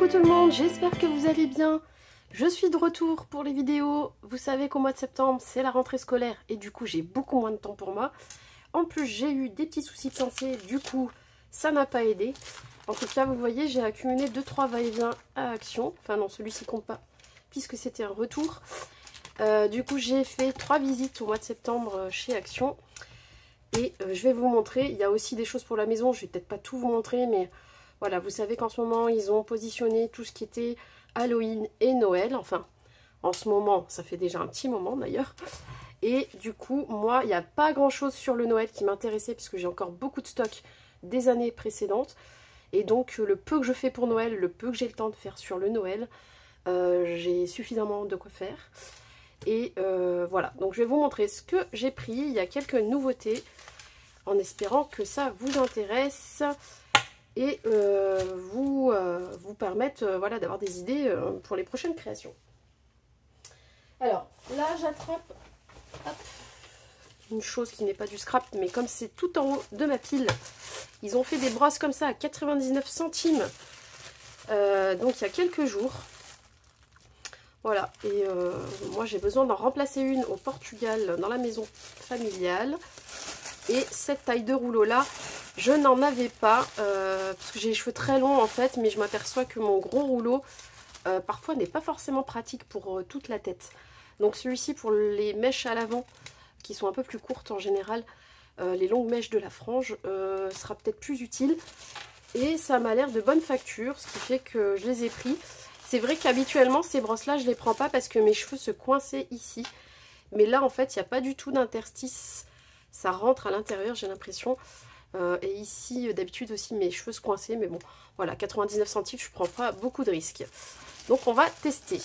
tout le monde, j'espère que vous allez bien. Je suis de retour pour les vidéos. Vous savez qu'au mois de septembre, c'est la rentrée scolaire et du coup, j'ai beaucoup moins de temps pour moi. En plus, j'ai eu des petits soucis de santé, du coup, ça n'a pas aidé. En tout cas, vous voyez, j'ai accumulé 2-3 va-et-vient à Action. Enfin non, celui-ci compte pas, puisque c'était un retour. Du coup, j'ai fait 3 visites au mois de septembre chez Action. Et je vais vous montrer, il y a aussi des choses pour la maison, je vais peut-être pas tout vous montrer, mais voilà, vous savez qu'en ce moment, ils ont positionné tout ce qui était Halloween et Noël. Enfin, en ce moment, ça fait déjà un petit moment d'ailleurs. Et du coup, moi, il n'y a pas grand-chose sur le Noël qui m'intéressait, puisque j'ai encore beaucoup de stock des années précédentes. Et donc, le peu que je fais pour Noël, le peu que j'ai le temps de faire sur le Noël, j'ai suffisamment de quoi faire. Et voilà, donc je vais vous montrer ce que j'ai pris. Il y a quelques nouveautés, en espérant que ça vous intéresse et vous permettre voilà, d'avoir des idées pour les prochaines créations. Alors là, j'attrape une chose qui n'est pas du scrap, mais comme c'est tout en haut de ma pile, ils ont fait des brosses comme ça à 99 centimes. Donc il y a quelques jours. Voilà, et moi j'ai besoin d'en remplacer une au Portugal dans la maison familiale. Et cette taille de rouleau là, je n'en avais pas, parce que j'ai les cheveux très longs en fait, mais je m'aperçois que mon gros rouleau, parfois n'est pas forcément pratique pour toute la tête. Donc celui-ci pour les mèches à l'avant, qui sont un peu plus courtes en général, les longues mèches de la frange, sera peut-être plus utile. Et ça m'a l'air de bonne facture, ce qui fait que je les ai pris. C'est vrai qu'habituellement, ces brosses-là, je ne les prends pas parce que mes cheveux se coinçaient ici. Mais là, en fait, il n'y a pas du tout d'interstice. Ça rentre à l'intérieur, j'ai l'impression. Et ici, d'habitude aussi, mes cheveux se coinçaient. Mais bon, voilà, 99 centimes, je ne prends pas beaucoup de risques. Donc, on va tester.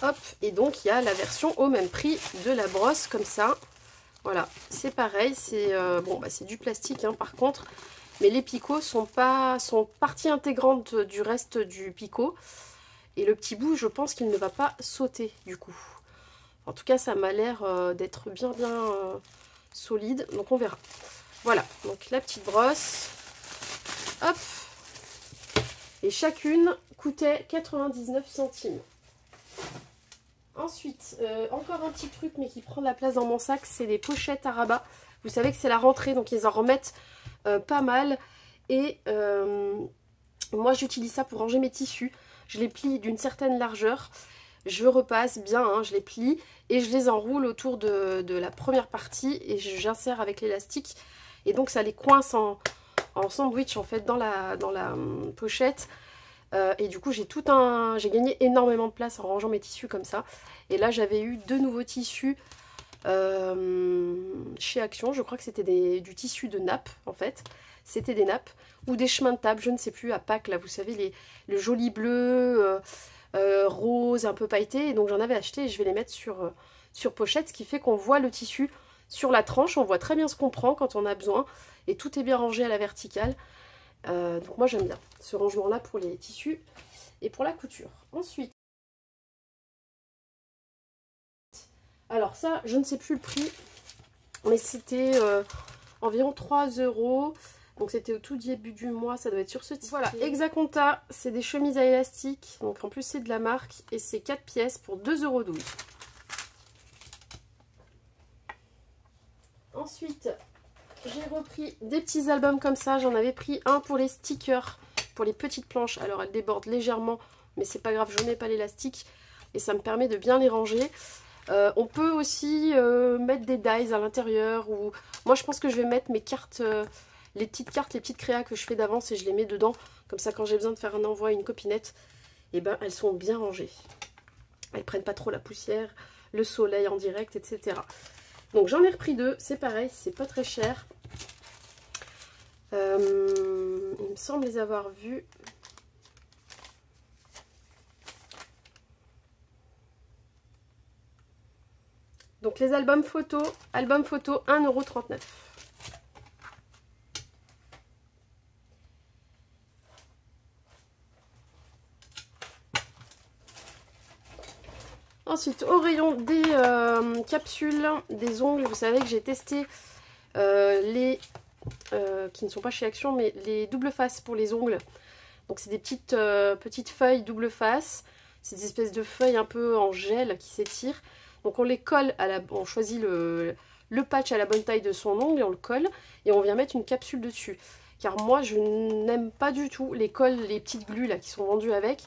Hop, et donc, il y a la version au même prix de la brosse, comme ça. Voilà, c'est pareil. C'est bon, bah, c'est du plastique, hein, par contre. Mais les picots sont partie intégrante du reste du picot. Et le petit bout, je pense qu'il ne va pas sauter du coup. En tout cas, ça m'a l'air d'être bien solide. Donc on verra. Voilà, donc la petite brosse. Hop. Et chacune coûtait 99 centimes. Ensuite, encore un petit truc, mais qui prend de la place dans mon sac, c'est les pochettes à rabat. Vous savez que c'est la rentrée, donc ils en remettent pas mal. Et moi, j'utilise ça pour ranger mes tissus. Je les plie d'une certaine largeur. Je repasse bien, hein, je les plie et je les enroule autour de la première partie et j'insère avec l'élastique. Et donc, ça les coince en sandwich, en fait, dans la pochette. Et du coup, j'ai gagné énormément de place en rangeant mes tissus comme ça. Et là, j'avais eu 2 nouveaux tissus chez Action. Je crois que c'était du tissu de nappe, en fait. C'était des nappes ou des chemins de table, je ne sais plus, à Pâques, là, vous savez, le joli bleu, rose, un peu pailleté. Et donc, j'en avais acheté et je vais les mettre sur pochette, ce qui fait qu'on voit le tissu sur la tranche. On voit très bien ce qu'on prend quand on a besoin. Et tout est bien rangé à la verticale. Donc moi j'aime bien ce rangement là pour les tissus et pour la couture. Ensuite, alors ça je ne sais plus le prix, mais c'était environ 3 €. Donc c'était au tout début du mois, ça doit être sur ce type. Voilà, Exaconta, c'est des chemises à élastique, donc en plus c'est de la marque et c'est 4 pièces pour 2,12 €. Ensuite, j'ai repris des petits albums comme ça. J'en avais pris un pour les stickers, pour les petites planches. Alors elle déborde légèrement, mais c'est pas grave, je n'ai pas l'élastique. Et ça me permet de bien les ranger. On peut aussi mettre des dies à l'intérieur. Ou moi je pense que je vais mettre mes cartes, les petites créas que je fais d'avance et je les mets dedans. Comme ça quand j'ai besoin de faire un envoi à une copinette, et ben elles sont bien rangées. Elles prennent pas trop la poussière, le soleil en direct, etc. Donc j'en ai repris 2, c'est pareil, c'est pas très cher. Il me semble les avoir vus. Donc les album photo 1,39 €. Ensuite, au rayon des capsules, des ongles, vous savez que j'ai testé les qui ne sont pas chez Action, mais les double faces pour les ongles. Donc c'est des petites feuilles double face. C'est des espèces de feuilles un peu en gel qui s'étirent. Donc on les colle, on choisit le patch à la bonne taille de son ongle et on le colle. Et on vient mettre une capsule dessus. Car moi je n'aime pas du tout les colles, les petites glues là qui sont vendues avec.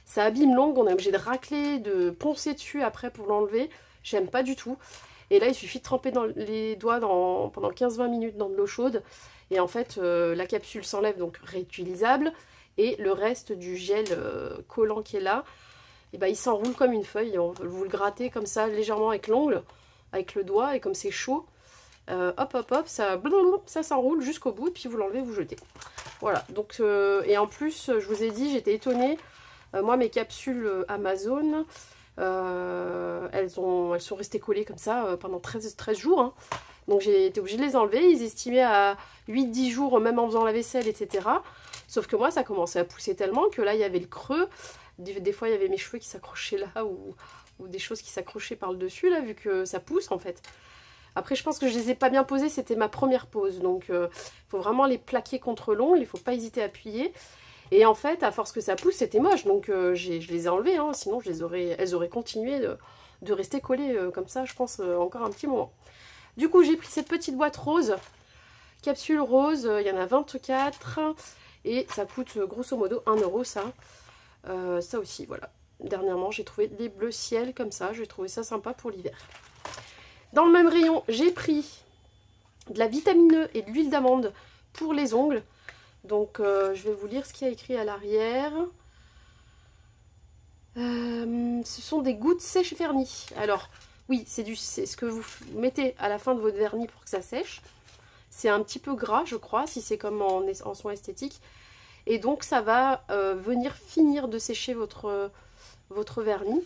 Ça abîme l'ongle, on est obligé de racler, de poncer dessus après pour l'enlever. J'aime pas du tout. Et là il suffit de tremper dans les doigts pendant 15-20 minutes dans de l'eau chaude. Et en fait la capsule s'enlève, donc réutilisable. Et le reste du gel collant qui est là, et ben, il s'enroule comme une feuille. Vous le grattez comme ça légèrement avec l'ongle, avec le doigt, et comme c'est chaud, hop hop hop, ça s'enroule jusqu'au bout, et puis vous l'enlevez, vous jetez. Voilà, donc et en plus, je vous ai dit, j'étais étonnée, moi mes capsules Amazon, elles sont restées collées comme ça pendant 13 jours, hein. Donc j'ai été obligée de les enlever. Ils estimaient à 8-10 jours, même en faisant la vaisselle, etc. Sauf que moi, ça commençait à pousser tellement que là, il y avait le creux. Des fois, il y avait mes cheveux qui s'accrochaient là ou des choses qui s'accrochaient par le dessus, là, vu que ça pousse, en fait. Après, je pense que je les ai pas bien posées. C'était ma première pose. Donc, il faut vraiment les plaquer contre l'ongle. Il ne faut pas hésiter à appuyer. Et en fait, à force que ça pousse, c'était moche. Donc, je les ai enlevées. Hein, sinon, elles auraient continué de rester collées comme ça, je pense, encore un petit moment. Du coup, j'ai pris cette petite boîte rose, capsule rose, il y en a 24 et ça coûte grosso modo 1 € ça. Ça aussi, voilà. Dernièrement, j'ai trouvé des bleus ciel comme ça, j'ai trouvé ça sympa pour l'hiver. Dans le même rayon, j'ai pris de la vitamine E et de l'huile d'amande pour les ongles. Donc, je vais vous lire ce qu'il y a écrit à l'arrière. Ce sont des gouttes sèches vernis. Alors, oui, c'est ce que vous mettez à la fin de votre vernis pour que ça sèche. C'est un petit peu gras, je crois, si c'est comme en soin esthétique. Et donc, ça va venir finir de sécher votre vernis.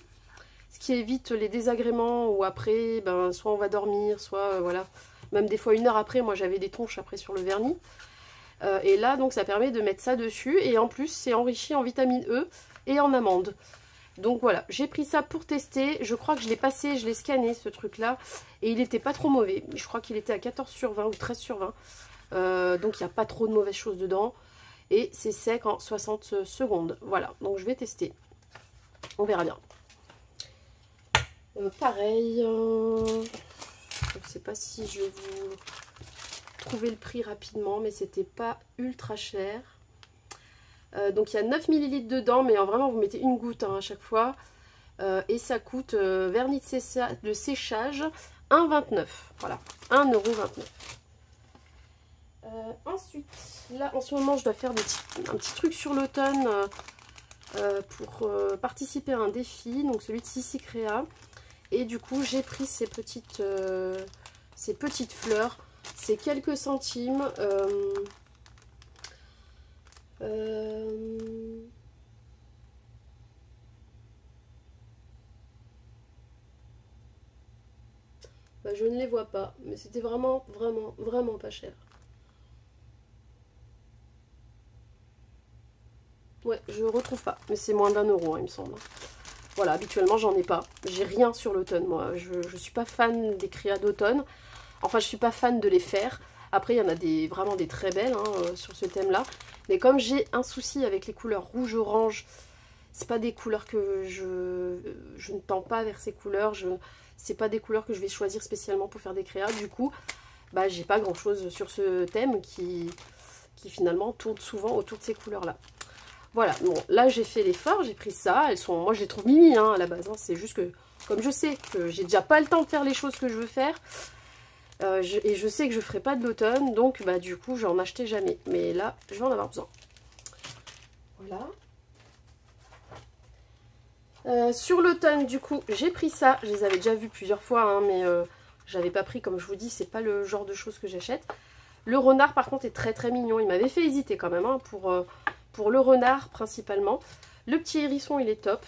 Ce qui évite les désagréments où après, ben, soit on va dormir, soit voilà. Même des fois 1 heure après, moi j'avais des tonches après sur le vernis. Et là, donc, ça permet de mettre ça dessus. Et en plus, c'est enrichi en vitamine E et en amande. Donc voilà, j'ai pris ça pour tester. Je crois que je l'ai passé, je l'ai scanné ce truc là. Et il n'était pas trop mauvais. Je crois qu'il était à 14/20 ou 13/20. Donc il n'y a pas trop de mauvaises choses dedans. Et c'est sec en 60 secondes. Voilà, donc je vais tester. On verra bien. Pareil. Je ne sais pas si je vais vous trouver le prix rapidement. Mais c'était pas ultra cher. Donc il y a 9 ml dedans, mais vraiment vous mettez une goutte hein, à chaque fois. Et ça coûte vernis de séchage 1,29 €. Voilà, 1,29 €. Ensuite, là en ce moment je dois faire un petit truc sur l'automne pour participer à un défi, donc celui de Sissi Créa. Et du coup j'ai pris ces petites fleurs, c'est quelques centimes. Bah, je ne les vois pas, mais c'était vraiment pas cher. Ouais, je retrouve pas, mais c'est moins d'1 € hein, il me semble. Voilà, habituellement j'en ai pas, j'ai rien sur l'automne moi, je suis pas fan des créas d'automne, enfin je suis pas fan de les faire. Après il y en a vraiment des très belles hein, sur ce thème là. Mais comme j'ai un souci avec les couleurs rouge-orange, c'est pas des couleurs que je ne tends pas vers ces couleurs. C'est pas des couleurs que je vais choisir spécialement pour faire des créas. Du coup, bah, j'ai pas grand chose sur ce thème qui finalement tourne souvent autour de ces couleurs-là. Voilà, bon, là j'ai fait l'effort, j'ai pris ça. Moi je les trouve mimi hein, à la base. Hein. C'est juste que, comme je sais que j'ai déjà pas le temps de faire les choses que je veux faire, et je sais que je ferai pas de l'automne, donc bah du coup j'en achetais jamais, mais là je vais en avoir besoin. Voilà. Sur l'automne du coup j'ai pris ça, je les avais déjà vus plusieurs fois hein, mais j'avais pas pris, comme je vous dis, c'est pas le genre de choses que j'achète. Le renard par contre est très mignon, il m'avait fait hésiter quand même hein, pour le renard principalement. Le petit hérisson il est top,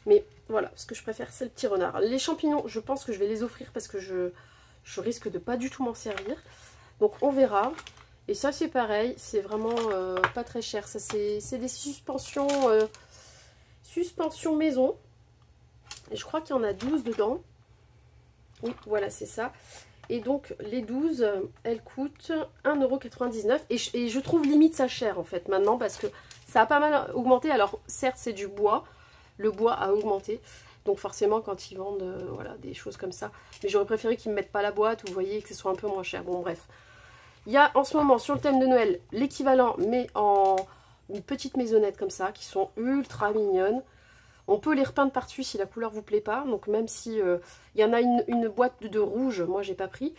mais voilà, ce que je préfère c'est le petit renard. Les champignons je pense que je vais les offrir parce que je risque de pas du tout m'en servir. Donc on verra. Et ça c'est pareil, c'est vraiment pas très cher. Ça c'est des suspensions maison. Et je crois qu'il y en a 12 dedans. Oui, voilà, c'est ça. Et donc les 12, elles coûtent 1,99 € et je trouve limite ça cher en fait maintenant parce que ça a pas mal augmenté. Alors certes c'est du bois, le bois a augmenté. Donc forcément quand ils vendent voilà, des choses comme ça. Mais j'aurais préféré qu'ils ne mettent pas la boîte, vous voyez, que ce soit un peu moins cher. Bon bref. Il y a en ce moment sur le thème de Noël l'équivalent mais en une petite maisonnette comme ça qui sont ultra mignonnes. On peut les repeindre par-dessus si la couleur vous plaît pas. Donc même si il y en a une boîte de rouge, moi j'ai pas pris.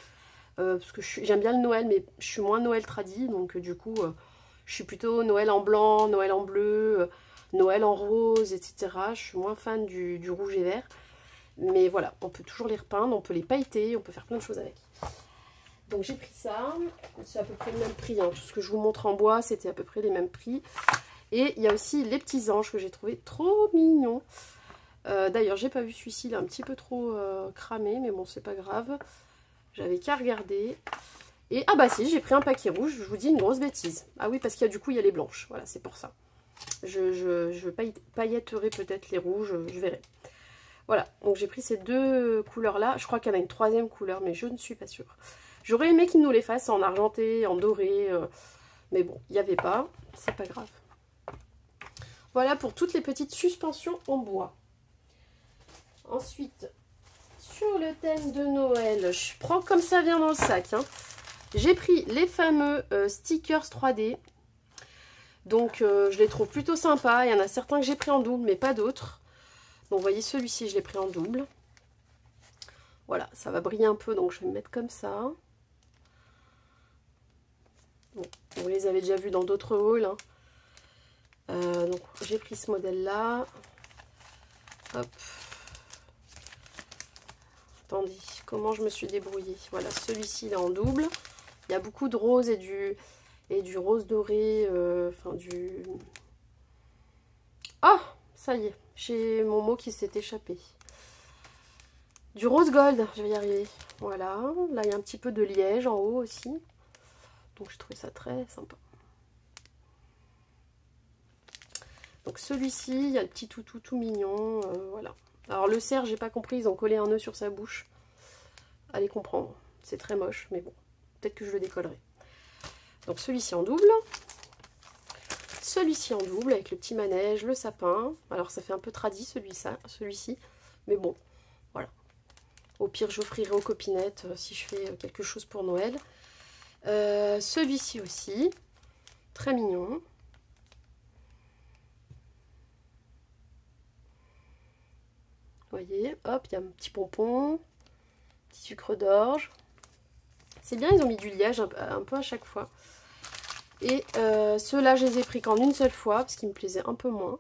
Parce que j'aime bien le Noël mais je suis moins Noël tradi. Donc du coup je suis plutôt Noël en blanc, Noël en bleu, Noël en rose, etc. Je suis moins fan du rouge et vert. Mais voilà, on peut toujours les repeindre, on peut les pailleter, on peut faire plein de choses avec. Donc j'ai pris ça, c'est à peu près le même prix. Hein. Tout ce que je vous montre en bois, c'était à peu près les mêmes prix. Et il y a aussi les petits anges que j'ai trouvé trop mignons. D'ailleurs, j'ai pas vu celui-ci, il est un petit peu trop cramé, mais bon, c'est pas grave. J'avais qu'à regarder. Et ah bah si, j'ai pris un paquet rouge, je vous dis une grosse bêtise. Ah oui, parce qu'il y a du coup, il y a les blanches. Voilà, c'est pour ça. Je pailletterai peut-être les rouges, je verrai. Voilà, donc j'ai pris ces deux couleurs-là. Je crois qu'il y en a une troisième couleur, mais je ne suis pas sûre. J'aurais aimé qu'ils nous les fassent en argenté, en doré. Mais bon, il n'y avait pas. C'est pas grave. Voilà pour toutes les petites suspensions en bois. Ensuite, sur le thème de Noël, je prends comme ça vient dans le sac. Hein. J'ai pris les fameux stickers 3D. Donc, je les trouve plutôt sympas. Il y en a certains que j'ai pris en double, mais pas d'autres. Donc, vous voyez, celui-ci, je l'ai pris en double. Voilà, ça va briller un peu, donc je vais me mettre comme ça. Bon, vous les avez déjà vus dans d'autres hauls. Hein. Donc j'ai pris ce modèle là. Hop. Attendez, comment je me suis débrouillée. Voilà, celui-ci il est en double. Il y a beaucoup de rose et du rose doré. Enfin du... Ah, ça y est, j'ai mon mot qui s'est échappé. Du rose gold, je vais y arriver. Voilà, là il y a un petit peu de liège en haut aussi. Donc j'ai trouvé ça très sympa. Donc celui-ci, il y a le petit toutou tout mignon, voilà. Alors le cerf, j'ai pas compris, ils ont collé un nœud sur sa bouche. Allez comprendre, c'est très moche, mais bon, peut-être que je le décollerai. Donc celui-ci en double. Celui-ci en double avec le petit manège, le sapin. Alors ça fait un peu tradi celui-ci, mais bon, voilà. Au pire, j'offrirai aux copinettes si je fais quelque chose pour Noël. Celui-ci aussi, très mignon. Vous voyez, hop, il y a un petit pompon, petit sucre d'orge. C'est bien, ils ont mis du liège un peu à chaque fois. Et ceux-là, je les ai pris qu'en une seule fois, parce qu'ils me plaisaient un peu moins.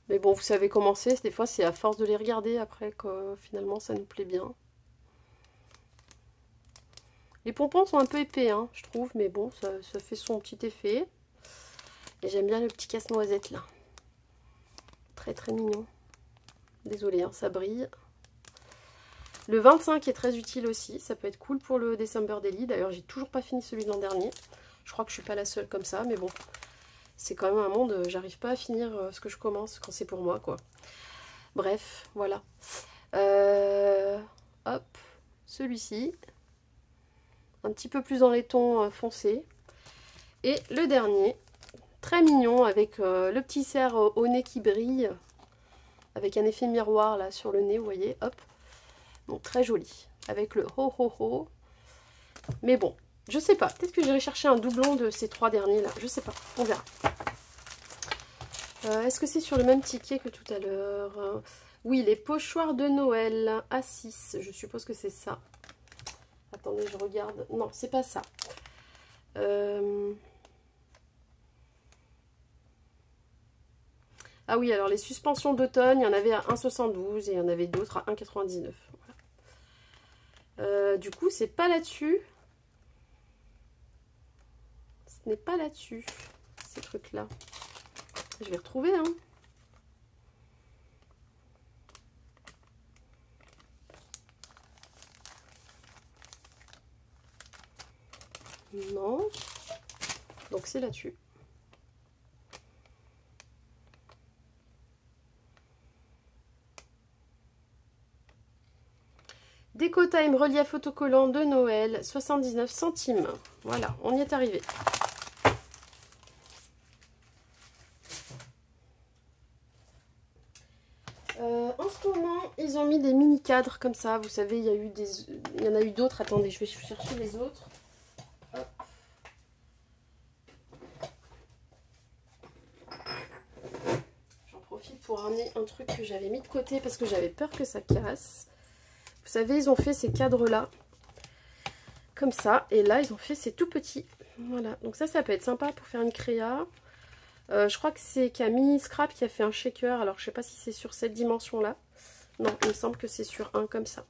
Mais bon, vous savez comment c'est, des fois c'est à force de les regarder après que finalement ça nous plaît bien. Les pompons sont un peu épais, hein, je trouve, mais bon, ça fait son petit effet. Et j'aime bien le petit casse-noisette là. Très très mignon. Désolée, hein, ça brille. Le 25 est très utile aussi. Ça peut être cool pour le December Daily. D'ailleurs, j'ai toujours pas fini celui de l'an dernier. Je crois que je suis pas la seule comme ça. Mais bon, c'est quand même un monde. J'arrive pas à finir ce que je commence quand c'est pour moi, quoi. Bref, voilà. Hop, celui-ci. Un petit peu plus dans les tons foncés. Et le dernier, très mignon, avec le petit cerf au nez qui brille. Avec un effet miroir là sur le nez, vous voyez, hop. Donc très joli. Avec le ho ho ho. Mais bon, je sais pas. Peut-être que j'irai chercher un doublon de ces trois derniers là. Je sais pas, on verra. Est-ce que c'est sur le même ticket que tout à l'heure? Oui, les pochoirs de Noël à 6. Je suppose que c'est ça. Attendez, je regarde. Non, c'est pas ça. Ah oui, alors les suspensions d'automne, il y en avait à 1,72 et il y en avait d'autres à 1,99. Voilà. Du coup, c'est pas là-dessus. Ce n'est pas là-dessus, ces trucs-là. Je vais retrouver, hein. Non. Donc c'est là-dessus. Déco-Time relief autocollant de Noël, 79 centimes. Voilà, on y est arrivé. En ce moment, ils ont mis des mini cadres comme ça. Vous savez, il y en a eu d'autres. Attendez, je vais chercher les autres. Hop. J'en profite pour ramener un truc que j'avais mis de côté parce que j'avais peur que ça casse. Vous savez, ils ont fait ces cadres-là. Comme ça. Et là, ils ont fait ces tout petits. Voilà. Donc ça peut être sympa pour faire une créa. Je crois que c'est Camille Scrap qui a fait un shaker. Alors, je sais pas si c'est sur cette dimension-là. Non, il me semble que c'est sur un comme ça.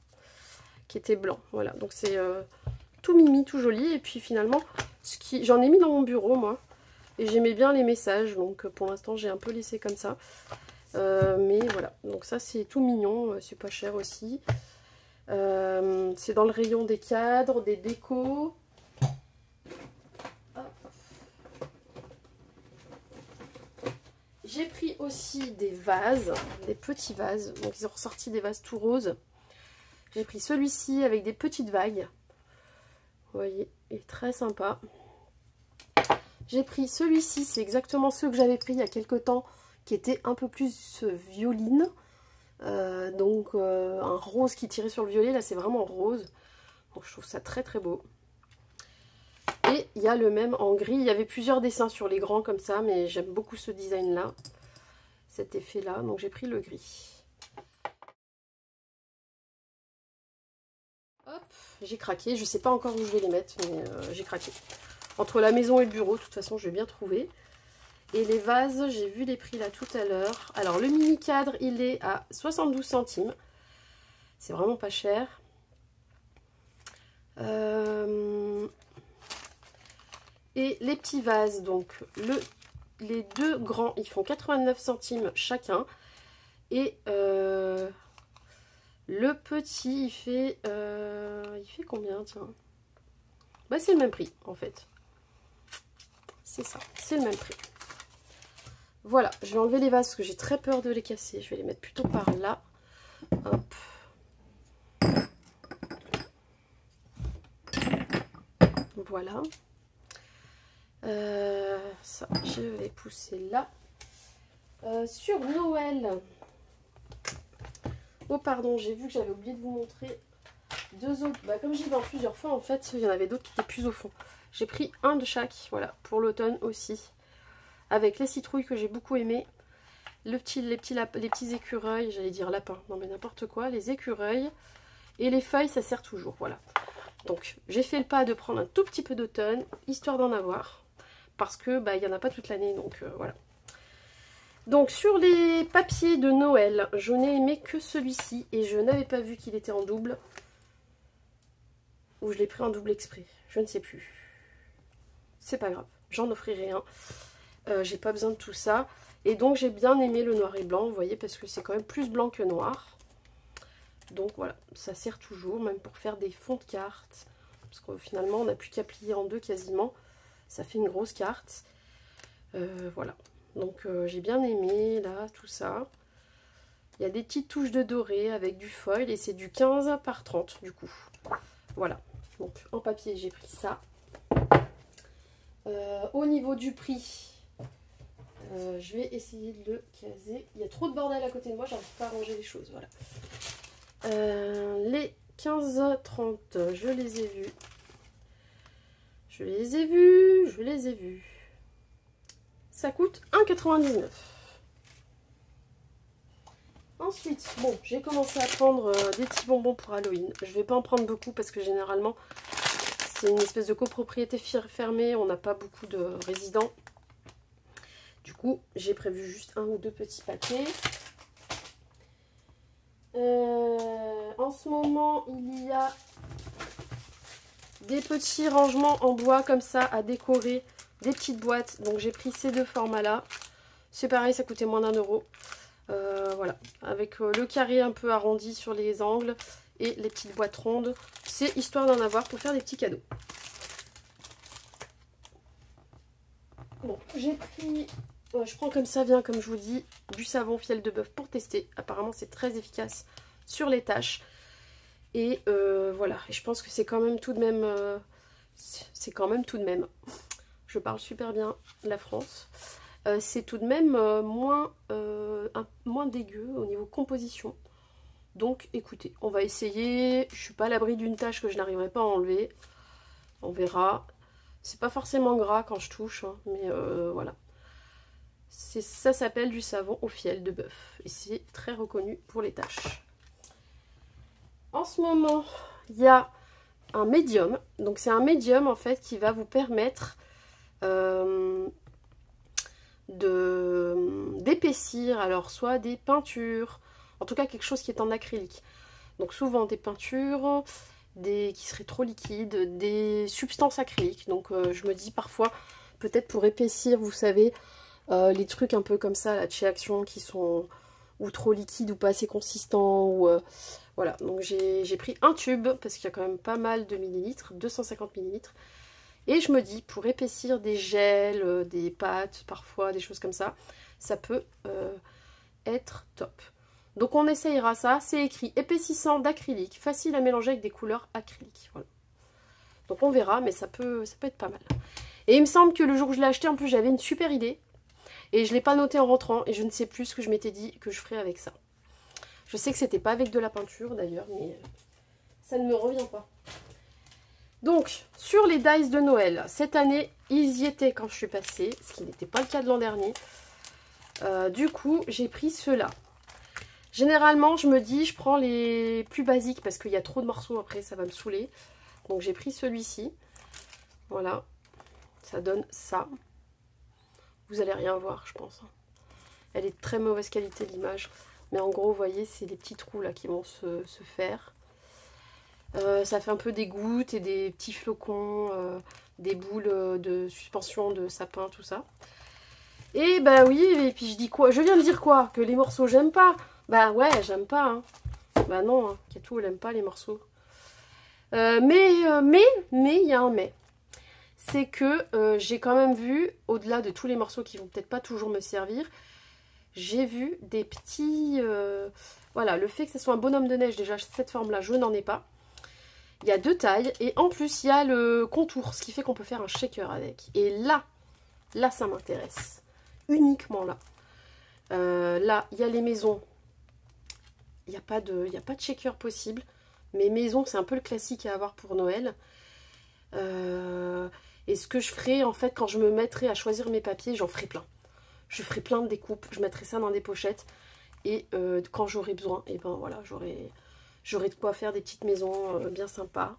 Qui était blanc. Voilà. Donc, c'est tout mimi, tout joli. Et puis, finalement, j'en ai mis dans mon bureau, moi. Et j'aimais bien les messages. Donc, pour l'instant, j'ai un peu laissé comme ça. Mais voilà. Donc, ça, c'est tout mignon. C'est pas cher aussi. C'est dans le rayon des cadres, des décos. J'ai pris aussi des vases, des petits vases. Donc ils ont ressorti des vases tout roses. J'ai pris celui-ci avec des petites vagues. Vous voyez, il est très sympa. J'ai pris celui-ci, c'est exactement ceux que j'avais pris il y a quelques temps, qui était un peu plus violine. Donc un rose qui tirait sur le violet, là c'est vraiment rose. Donc je trouve ça très très beau. Et il y a le même en gris. Il y avait plusieurs dessins sur les grands comme ça, mais j'aime beaucoup ce design là, cet effet là, donc j'ai pris le gris. Hop, j'ai craqué, je sais pas encore où je vais les mettre, mais j'ai craqué. Entre la maison et le bureau, de toute façon je vais bien trouver. Et les vases, j'ai vu les prix là tout à l'heure. Alors le mini cadre, il est à 72 centimes. C'est vraiment pas cher. Et les petits vases, donc les deux grands, ils font 89 centimes chacun. Et le petit, il fait combien, tiens? Bah c'est le même prix en fait. C'est ça, c'est le même prix. Voilà, je vais enlever les vases parce que j'ai très peur de les casser. Je vais les mettre plutôt par là. Hop. Voilà. Ça, je vais pousser là. Sur Noël. Oh pardon, j'ai vu que j'avais oublié de vous montrer deux autres. Bah, comme j'y vais en plusieurs fois, en fait, il y en avait d'autres qui étaient plus au fond. J'ai pris un de chaque, voilà, pour l'automne aussi. Avec les citrouilles que j'ai beaucoup aimé. Les petits écureuils, j'allais dire lapins, non mais n'importe quoi. Les écureuils et les feuilles, ça sert toujours, voilà. Donc j'ai fait le pas de prendre un tout petit peu d'automne, histoire d'en avoir. Parce que bah, il n'y en a pas toute l'année, donc voilà. Donc sur les papiers de Noël, je n'ai aimé que celui-ci. Et je n'avais pas vu qu'il était en double. Ou je l'ai pris en double exprès, je ne sais plus. C'est pas grave, j'en offrirai un. J'ai pas besoin de tout ça. Et donc j'ai bien aimé le noir et blanc, vous voyez, parce que c'est quand même plus blanc que noir. Donc voilà, ça sert toujours, même pour faire des fonds de cartes. Parce que finalement, on n'a plus qu'à plier en deux quasiment. Ça fait une grosse carte. Voilà, donc j'ai bien aimé, là, tout ça. Il y a des petites touches de doré avec du foil et c'est du 15 par 30 du coup. Voilà, donc en papier, j'ai pris ça. Au niveau du prix... je vais essayer de le caser. Il y a trop de bordel à côté de moi, j'arrive pas à ranger les choses. Voilà. Les 15,30, je les ai vus. Je les ai vus. Ça coûte 1,99. Ensuite, bon, j'ai commencé à prendre des petits bonbons pour Halloween. Je vais pas en prendre beaucoup parce que généralement, c'est une espèce de copropriété fermée. On n'a pas beaucoup de résidents. Du coup, j'ai prévu juste un ou deux petits paquets. En ce moment, il y a des petits rangements en bois comme ça à décorer, des petites boîtes. Donc j'ai pris ces deux formats-là. C'est pareil, ça coûtait moins d'1 €. Voilà, avec le carré un peu arrondi sur les angles et les petites boîtes rondes. C'est histoire d'en avoir pour faire des petits cadeaux. Bon, j'ai pris... je prends comme ça vient, comme je vous dis, du savon fiel de bœuf pour tester. Apparemment, c'est très efficace sur les taches. Et voilà, et je pense que c'est quand même tout de même... c'est quand même tout de même... Je parle super bien la France. C'est tout de même moins dégueu au niveau composition. Donc écoutez, on va essayer. Je suis pas à l'abri d'une tâche que je n'arriverai pas à enlever. On verra. C'est pas forcément gras quand je touche, hein, mais voilà. Ça s'appelle du savon au fiel de bœuf. Et c'est très reconnu pour les tâches. En ce moment, il y a un médium. Donc c'est un médium en fait qui va vous permettre d'épaissir, alors soit des peintures, en tout cas quelque chose qui est en acrylique. Donc souvent des peintures, qui seraient trop liquides, des substances acryliques. Donc je me dis parfois, peut-être pour épaissir, vous savez, les trucs un peu comme ça, là, de chez Action, qui sont ou trop liquides ou pas assez consistants, ou voilà. Donc j'ai pris un tube, parce qu'il y a quand même pas mal de millilitres, 250 millilitres. Et je me dis, pour épaissir des gels, des pâtes, parfois, des choses comme ça, ça peut être top. Donc on essayera ça. C'est écrit épaississant d'acrylique, facile à mélanger avec des couleurs acryliques. Voilà. Donc on verra, mais ça peut être pas mal. Et il me semble que le jour où je l'ai acheté, en plus, j'avais une super idée. Et je ne l'ai pas noté en rentrant, et je ne sais plus ce que je m'étais dit que je ferais avec ça. Je sais que c'était pas avec de la peinture, d'ailleurs, mais ça ne me revient pas. Donc, sur les dies de Noël, cette année, ils y étaient quand je suis passée, ce qui n'était pas le cas de l'an dernier. Du coup, j'ai pris ceux-là. Généralement, je me dis, je prends les plus basiques parce qu'il y a trop de morceaux, après ça va me saouler. Donc j'ai pris celui-ci. Voilà, ça donne ça. Vous allez rien voir, je pense. Elle est de très mauvaise qualité, l'image. Mais en gros, vous voyez, c'est les petits trous là qui vont se faire. Ça fait un peu des gouttes et des petits flocons, des boules de suspension de sapin, tout ça. Et bah oui, et puis je dis quoi? Je viens de dire quoi? Que les morceaux, j'aime pas. Bah ouais, j'aime pas. Hein. Bah non, hein. Katou, elle aime pas les morceaux. Mais il y a un mais. C'est que j'ai quand même vu, au-delà de tous les morceaux qui vont peut-être pas toujours me servir, j'ai vu des petits... voilà, le fait que ce soit un bonhomme de neige, déjà cette forme-là, je n'en ai pas. Il y a deux tailles et en plus il y a le contour, ce qui fait qu'on peut faire un shaker avec. Et là ça m'intéresse. Uniquement là. Là, il y a les maisons. Il n'y a pas de shaker possible. Mais maison, c'est un peu le classique à avoir pour Noël. Et ce que je ferai, en fait, quand je me mettrai à choisir mes papiers, j'en ferai plein. Je ferai plein de découpes. Je mettrai ça dans des pochettes. Et quand j'aurai besoin, et ben voilà, j'aurai de quoi faire des petites maisons bien sympas.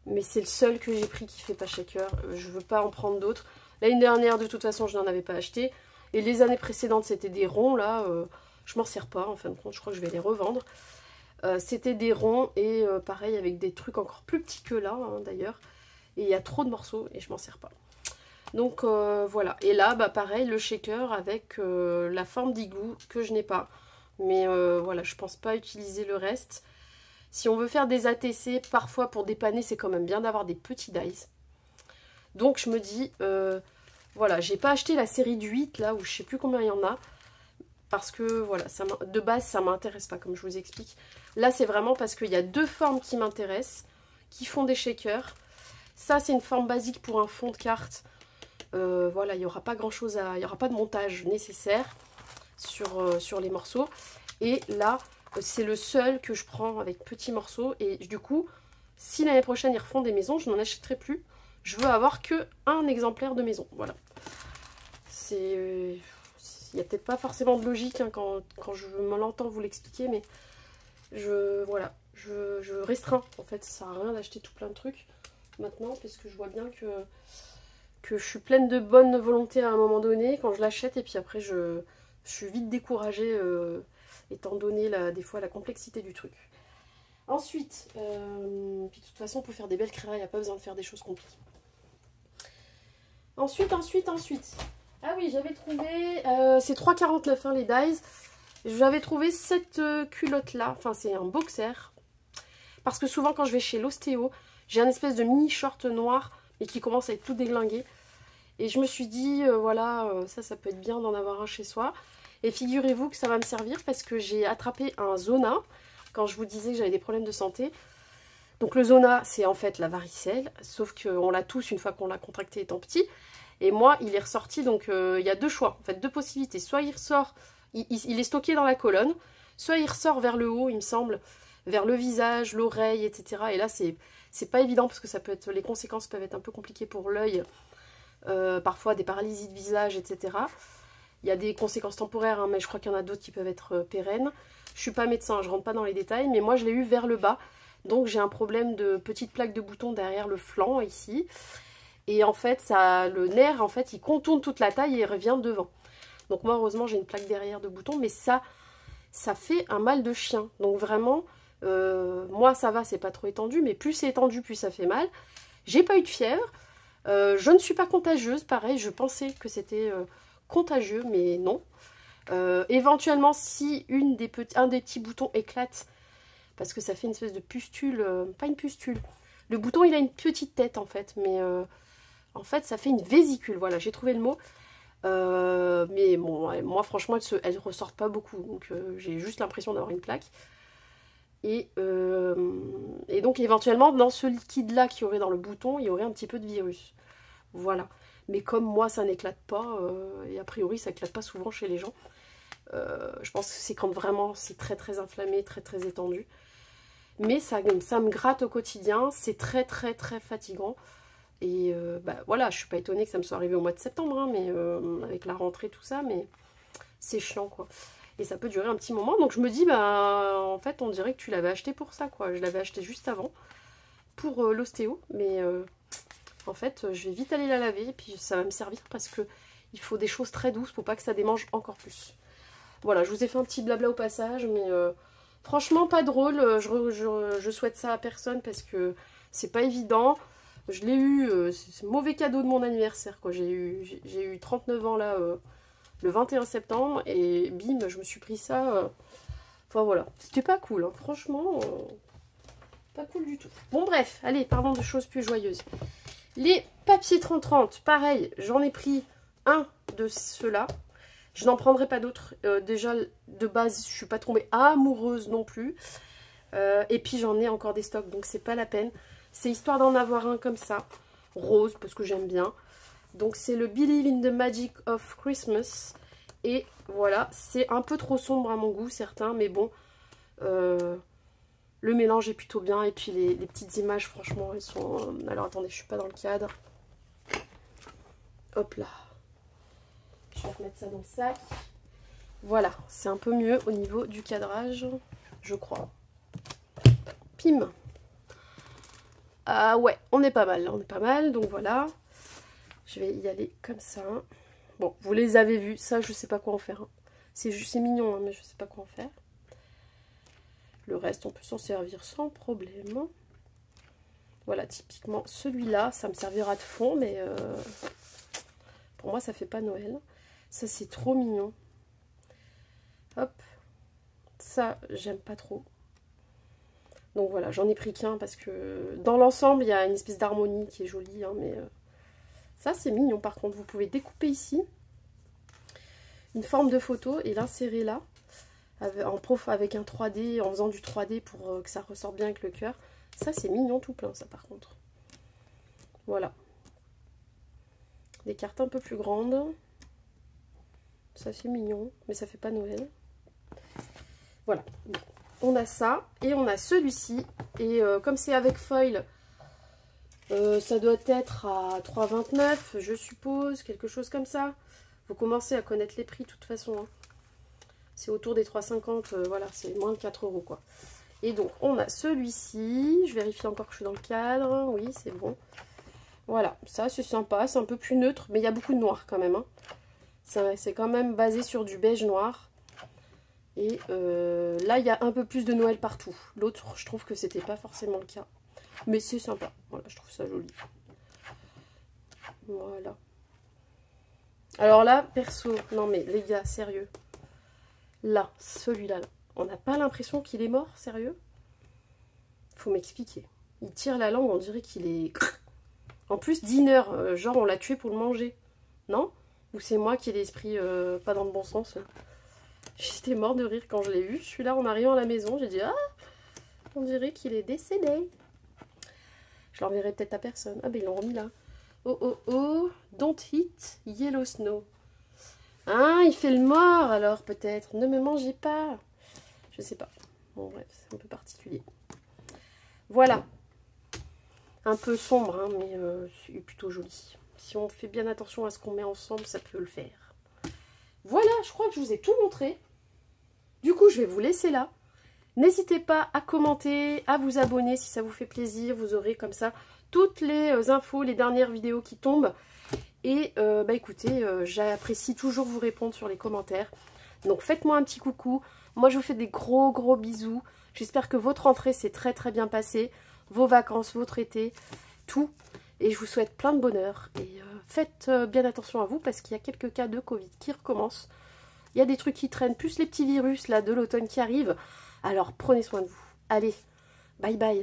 Mais c'est le seul que j'ai pris qui fait pas shaker. Je veux pas en prendre d'autres. L'année dernière, de toute façon, je n'en avais pas acheté. Et les années précédentes, c'était des ronds, là. Je m'en sers pas, en fin de compte. Je crois que je vais les revendre. C'était des ronds et pareil, avec des trucs encore plus petits que là, hein, d'ailleurs. Et il y a trop de morceaux et je m'en sers pas. Donc, voilà. Et là, bah pareil, le shaker avec la forme d'igloo que je n'ai pas. Mais voilà, je pense pas utiliser le reste. Si on veut faire des ATC, parfois pour dépanner, c'est quand même bien d'avoir des petits dies. Donc je me dis, voilà, j'ai pas acheté la série du 8 là, où je sais plus combien il y en a. Parce que voilà, de base ça m'intéresse pas, comme je vous explique. Là c'est vraiment parce qu'il y a deux formes qui m'intéressent, qui font des shakers. Ça c'est une forme basique pour un fond de carte. Voilà, il n'y aura pas grand chose il n'y aura pas de montage nécessaire sur les morceaux. Et là, c'est le seul que je prends avec petits morceaux. Et du coup, si l'année prochaine ils refont des maisons, je n'en achèterai plus. Je veux avoir que un exemplaire de maison. Voilà. Il n'y a peut-être pas forcément de logique hein, quand je me l'entends vous l'expliquer, mais voilà, je restreins. En fait, ça sert à rien d'acheter tout plein de trucs maintenant, parce que je vois bien que je suis pleine de bonne volonté à un moment donné quand je l'achète, et puis après je suis vite découragée, étant donné des fois la complexité du truc. Ensuite, puis de toute façon pour faire des belles créas, il n'y a pas besoin de faire des choses compliquées. Ensuite. Ah oui, j'avais trouvé, c'est 3,49 hein, les dies. J'avais trouvé cette culotte là, enfin c'est un boxer. Parce que souvent quand je vais chez l'ostéo, j'ai un espèce de mini short noir, mais qui commence à être tout déglingué. Et je me suis dit, voilà, ça peut être bien d'en avoir un chez soi. Et figurez-vous que ça va me servir parce que j'ai attrapé un Zona quand je vous disais que j'avais des problèmes de santé. Donc le zona, c'est en fait la varicelle, sauf qu'on l'a tous une fois qu'on l'a contracté étant petit. Et moi, il est ressorti, donc il y a deux choix, en fait, deux possibilités. Soit il ressort, il est stocké dans la colonne, soit il ressort vers le haut, il me semble, vers le visage, l'oreille, etc. Et là, c'est pas évident parce que ça peut être, les conséquences peuvent être un peu compliquées pour l'œil, parfois des paralysies de visage, etc. Il y a des conséquences temporaires, hein, mais je crois qu'il y en a d'autres qui peuvent être pérennes. Je suis pas médecin, je rentre pas dans les détails, mais moi je l'ai eu vers le bas. Donc j'ai un problème de petite plaque de bouton derrière le flanc ici. Et en fait, le nerf, en fait, il contourne toute la taille et il revient devant. Donc moi, heureusement, j'ai une plaque derrière de bouton, mais ça fait un mal de chien. Donc vraiment, moi ça va, c'est pas trop étendu, mais plus c'est étendu, plus ça fait mal. J'ai pas eu de fièvre. Je ne suis pas contagieuse, pareil, je pensais que c'était contagieux, mais non. Éventuellement, si un des petits boutons éclate, parce que ça fait une espèce de pustule, pas une pustule. Le bouton, il a une petite tête en fait, mais en fait, ça fait une vésicule. Voilà, j'ai trouvé le mot. Mais bon, moi, franchement, elles ressortent pas beaucoup, donc j'ai juste l'impression d'avoir une plaque. Et donc, éventuellement, dans ce liquide-là qu'il y aurait dans le bouton, il y aurait un petit peu de virus. Voilà. Mais comme moi, ça n'éclate pas, et a priori, ça n'éclate pas souvent chez les gens. Je pense que c'est quand vraiment c'est très très inflammé, très très étendu. Mais ça me gratte au quotidien, c'est très très très fatigant. Et bah, voilà, je suis pas étonnée que ça me soit arrivé au mois de septembre, hein, mais avec la rentrée, tout ça, mais c'est chiant quoi. Et ça peut durer un petit moment, donc je me dis, bah en fait, on dirait que tu l'avais acheté pour ça, quoi. Je l'avais acheté juste avant, pour l'ostéo, mais en fait, je vais vite aller la laver, et puis ça va me servir parce que il faut des choses très douces pour pas que ça démange encore plus. Voilà, je vous ai fait un petit blabla au passage, mais franchement pas drôle, je souhaite ça à personne parce que c'est pas évident. Je l'ai eu, c'est mauvais cadeau de mon anniversaire, quoi. J'ai eu 39 ans là, le 21 septembre, et bim, je me suis pris ça. Enfin voilà, c'était pas cool, hein. Franchement, pas cool du tout. Bon bref, allez, parlons de choses plus joyeuses. Les papiers 30-30, pareil, j'en ai pris un de ceux-là. Je n'en prendrai pas d'autres. Déjà, de base, je suis pas tombée amoureuse non plus. Et puis, j'en ai encore des stocks, donc c'est pas la peine. C'est histoire d'en avoir un comme ça, rose, parce que j'aime bien. Donc, c'est le Believe in the Magic of Christmas. Et voilà, c'est un peu trop sombre à mon goût, certains, mais bon, le mélange est plutôt bien. Et puis, les petites images, franchement, elles sont... alors, attendez, je suis pas dans le cadre. Hop là. Je vais remettre ça dans le sac. Voilà, c'est un peu mieux au niveau du cadrage, je crois. Pim. Ah ouais, on est pas mal, on est pas mal. Donc voilà, je vais y aller comme ça. Bon, vous les avez vus, ça je sais pas quoi en faire. Hein. C'est mignon, hein, mais je sais pas quoi en faire. Le reste, on peut s'en servir sans problème. Voilà, typiquement celui-là, ça me servira de fond, mais pour moi ça fait pas Noël. Ça, c'est trop mignon. Hop. Ça, j'aime pas trop. Donc voilà, j'en ai pris qu'un parce que dans l'ensemble, il y a une espèce d'harmonie qui est jolie. Hein, mais ça, c'est mignon. Par contre, vous pouvez découper ici une forme de photo et l'insérer là. Avec un 3D, en faisant du 3D pour que ça ressorte bien avec le cœur. Ça, c'est mignon tout plein, ça, par contre. Voilà. Des cartes un peu plus grandes. Ça c'est mignon, mais ça fait pas Noël. Voilà, on a ça et on a celui-ci. Et comme c'est avec foil, ça doit être à 3,29 je suppose, quelque chose comme ça. Vous commencez à connaître les prix de toute façon. Hein. C'est autour des 3,50, voilà, c'est moins de 4 € quoi. Et donc on a celui-ci, je vérifie encore que je suis dans le cadre, oui c'est bon. Voilà, ça c'est sympa, c'est un peu plus neutre, mais il y a beaucoup de noir quand même. Hein. C'est quand même basé sur du beige noir. Et là, il y a un peu plus de Noël partout. L'autre, je trouve que c'était pas forcément le cas. Mais c'est sympa. Voilà, je trouve ça joli. Voilà. Alors là, perso, non mais les gars, sérieux. Là, celui-là, on n'a pas l'impression qu'il est mort, sérieux? Faut m'expliquer. Il tire la langue, on dirait qu'il est... En plus, dinner, genre on l'a tué pour le manger. Non? Ou c'est moi qui ai l'esprit pas dans le bon sens. J'étais morte de rire quand je l'ai vu. Je suis là en arrivant à la maison. J'ai dit, ah, On dirait qu'il est décédé. Je l'enverrai peut-être à personne. Ah ben ils l'ont remis là. Oh oh oh, don't hit yellow snow. Ah, il fait le mort alors peut-être. Ne me mangez pas. Je sais pas. Bon bref, c'est un peu particulier. Voilà. Un peu sombre, hein, mais c'est plutôt joli. Si on fait bien attention à ce qu'on met ensemble, ça peut le faire. Voilà, je crois que je vous ai tout montré. Du coup, je vais vous laisser là. N'hésitez pas à commenter, à vous abonner si ça vous fait plaisir. Vous aurez comme ça toutes les infos, les dernières vidéos qui tombent. Et bah écoutez, j'apprécie toujours vous répondre sur les commentaires. Donc faites-moi un petit coucou. Moi, je vous fais des gros bisous. J'espère que votre rentrée s'est très bien passée. Vos vacances, votre été, tout. Et je vous souhaite plein de bonheur. Et faites bien attention à vous parce qu'il y a quelques cas de Covid qui recommencent. Il y a des trucs qui traînent, plus les petits virus là de l'automne qui arrivent. Alors prenez soin de vous. Allez, bye bye.